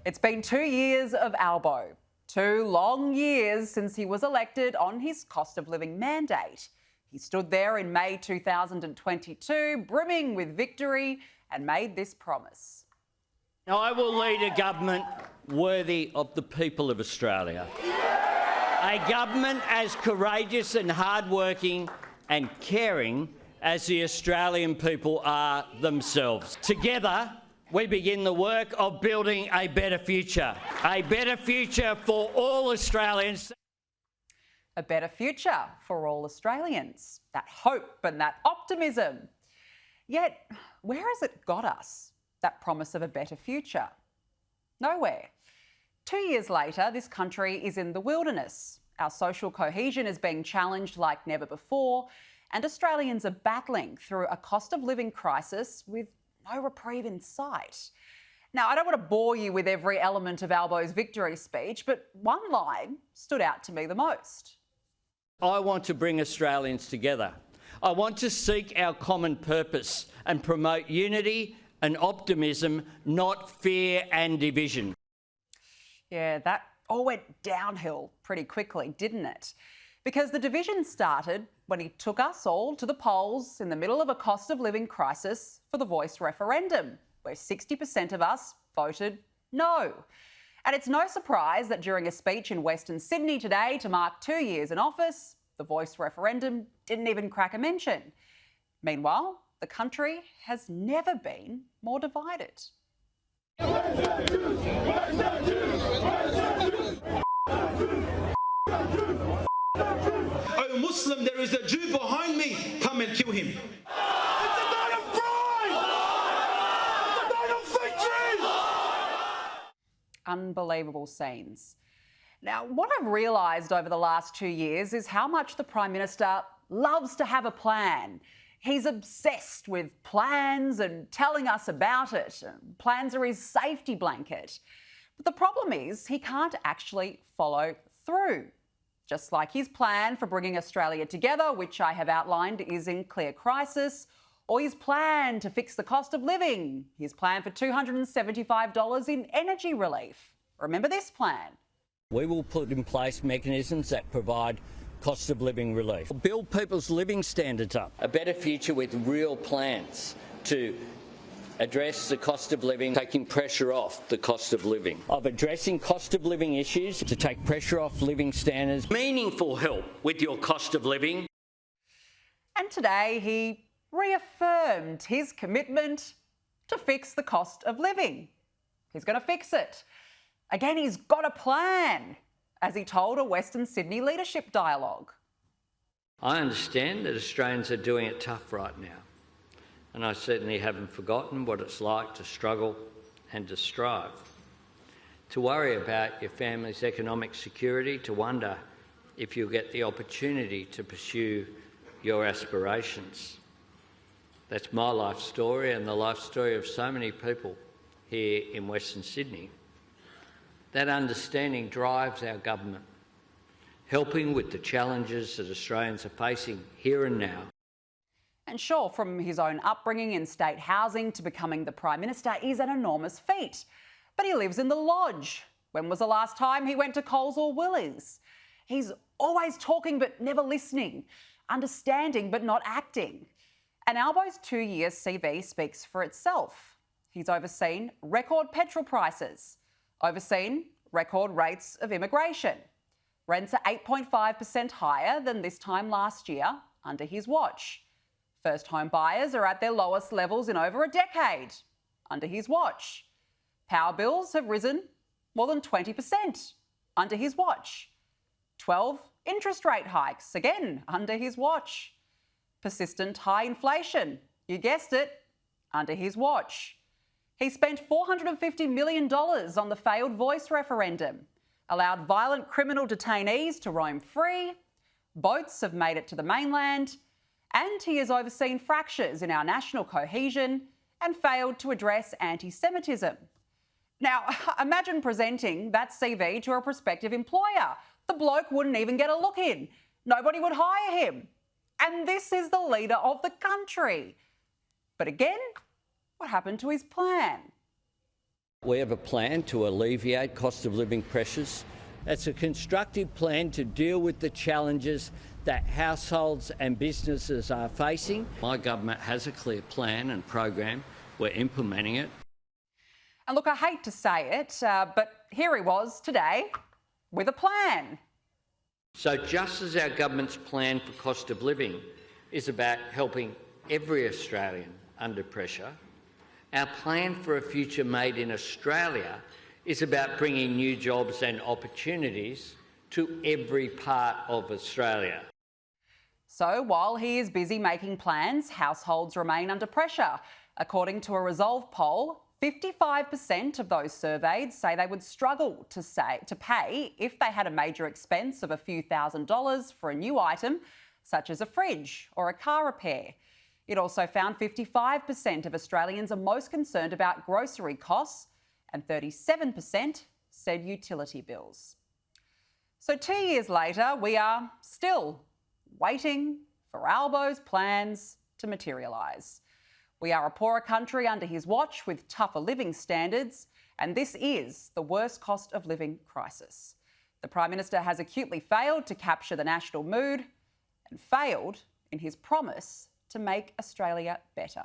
It's been 2 years of Albo, 2 long years since he was elected on his cost of living mandate. He stood there in May 2022, brimming with victory, and made this promise. Now, I will lead a government worthy of the people of Australia. A government as courageous and hardworking and caring as the Australian people are themselves. Together, we begin the work of building a better future for all Australians. A better future for all Australians. That hope and that optimism. Yet, where has it got us, that promise of a better future? Nowhere. 2 years later, this country is in the wilderness. Our social cohesion is being challenged like never before, and Australians are battling through a cost of living crisis with no reprieve in sight. Now, I don't want to bore you with every element of Albo's victory speech, but one line stood out to me the most. I want to bring Australians together. I want to seek our common purpose and promote unity and optimism, not fear and division. Yeah, that all went downhill pretty quickly, didn't it? Because the division started when he took us all to the polls in the middle of a cost of living crisis for the Voice referendum, where 60% of us voted no. And it's no surprise that during a speech in Western Sydney today to mark 2 years in office, the Voice referendum didn't even crack a mention. Meanwhile, the country has never been more divided. Oh, Muslim, there is a Jew behind me. Come and kill him. It's a night of pride! It's a night of victory! Unbelievable scenes. Now, what I've realised over the last 2 years is how much the Prime Minister loves to have a plan. He's obsessed with plans and telling us about it. Plans are his safety blanket. But the problem is he can't actually follow through. Just like his plan for bringing Australia together, which I have outlined is in clear crisis, or his plan to fix the cost of living, his plan for $275 in energy relief. Remember this plan? We will put in place mechanisms that provide cost of living relief. Build people's living standards up. A better future with real plans to address the cost of living, taking pressure off the cost of living. Of addressing cost of living issues to take pressure off living standards. Meaningful help with your cost of living. And today he reaffirmed his commitment to fix the cost of living. He's going to fix it. Again, he's got a plan, as he told a Western Sydney leadership dialogue. I understand that Australians are doing it tough right now. And I certainly haven't forgotten what it's like to struggle and to strive, to worry about your family's economic security, to wonder if you'll get the opportunity to pursue your aspirations. That's my life story and the life story of so many people here in Western Sydney. That understanding drives our government, helping with the challenges that Australians are facing here and now. And sure, from his own upbringing in state housing to becoming the Prime Minister is an enormous feat. But he lives in the lodge. When was the last time he went to Coles or Woolies? He's always talking but never listening, understanding but not acting. And Albo's 2-year CV speaks for itself. He's overseen record petrol prices, overseen record rates of immigration. Rents are 8.5% higher than this time last year under his watch. First home buyers are at their lowest levels in over a decade under his watch. Power bills have risen more than 20% under his watch. 12 interest rate hikes, again under his watch. Persistent high inflation, you guessed it, under his watch. He spent $450 million on the failed Voice referendum, allowed violent criminal detainees to roam free, boats have made it to the mainland, and he has overseen fractures in our national cohesion and failed to address anti-Semitism. Now, imagine presenting that CV to a prospective employer. The bloke wouldn't even get a look in. Nobody would hire him. And this is the leader of the country. But again, what happened to his plan? We have a plan to alleviate cost of living pressures. It's a constructive plan to deal with the challenges that households and businesses are facing. My government has a clear plan and program. We're implementing it. And look, I hate to say it, but here he was today with a plan. So just as our government's plan for cost of living is about helping every Australian under pressure, our plan for a future made in Australia is about bringing new jobs and opportunities to every part of Australia. So while he is busy making plans, households remain under pressure. According to a Resolve poll, 55% of those surveyed say they would struggle to pay if they had a major expense of a few $1,000s for a new item, such as a fridge or a car repair. It also found 55% of Australians are most concerned about grocery costs, and 37% said utility bills. So 2 years later, we are still waiting for Albo's plans to materialise. We are a poorer country under his watch with tougher living standards, and this is the worst cost of living crisis. The Prime Minister has acutely failed to capture the national mood and failed in his promise to make Australia better.